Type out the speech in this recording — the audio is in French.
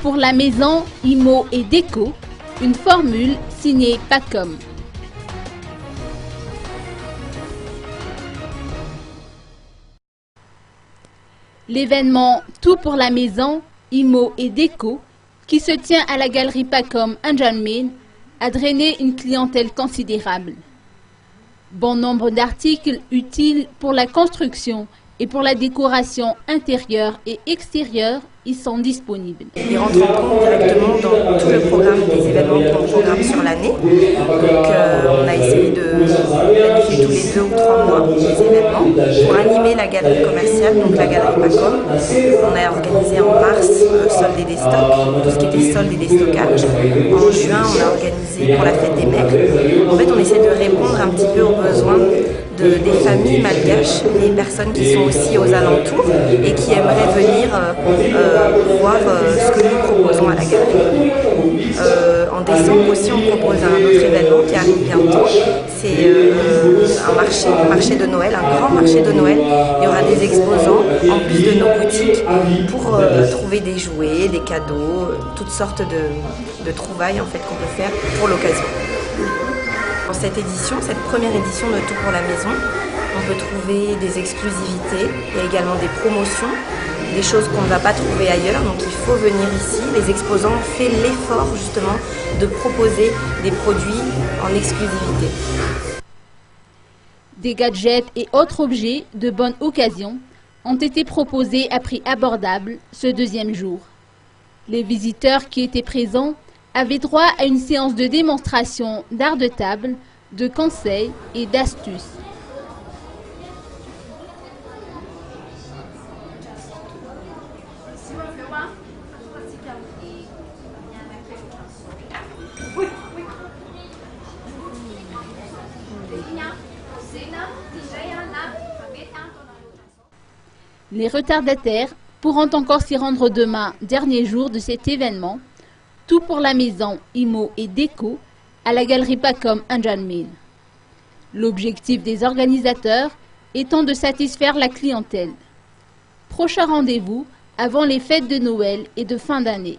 pour la maison, IMO et déco, une formule signée Pacom. L'événement Tout pour la maison, IMO et déco, qui se tient à la galerie Pacom N'Djamena, a drainé une clientèle considérable. Bon nombre d'articles utiles pour la construction et pour la décoration intérieure et extérieure y sont disponibles. Ils rentrent en compte directement dans tout le programme des événements qu'on programme sur l'année. Donc on a essayé de planifier tous les 2 ou 3 mois les événements pour animer la galerie commerciale, donc la galerie Pacom. On a organisé en mars solde et des stocks, tout ce qui était solde et déstockage. En juin, on a organisé pour la fête des mères. En fait, on essaie de répondre un petit peu aux besoins des familles malgaches, les personnes qui sont aussi aux alentours et qui aimeraient venir voir ce que nous proposons à la galerie. En décembre aussi, on propose un autre événement qui arrive bientôt. C'est un marché de Noël, un grand marché de Noël. Il y aura des exposants en plus de nos boutiques pour trouver des jouets, des cadeaux, toutes sortes de trouvailles en fait qu'on peut faire pour l'occasion. Pour cette édition, cette première édition de Tout pour la maison, on peut trouver des exclusivités, il y a également des promotions, des choses qu'on ne va pas trouver ailleurs, donc il faut venir ici. Les exposants ont fait l'effort justement de proposer des produits en exclusivité. Des gadgets et autres objets de bonne occasion ont été proposés à prix abordable ce deuxième jour. Les visiteurs qui étaient présents avaient droit à une séance de démonstration d'art de table, de conseils et d'astuces. Les retardataires pourront encore s'y rendre demain, dernier jour de cet événement, Tout pour la maison, IMO et déco, à la galerie Pacom N'Djamena. L'objectif des organisateurs étant de satisfaire la clientèle. Prochain rendez-vous avant les fêtes de Noël et de fin d'année.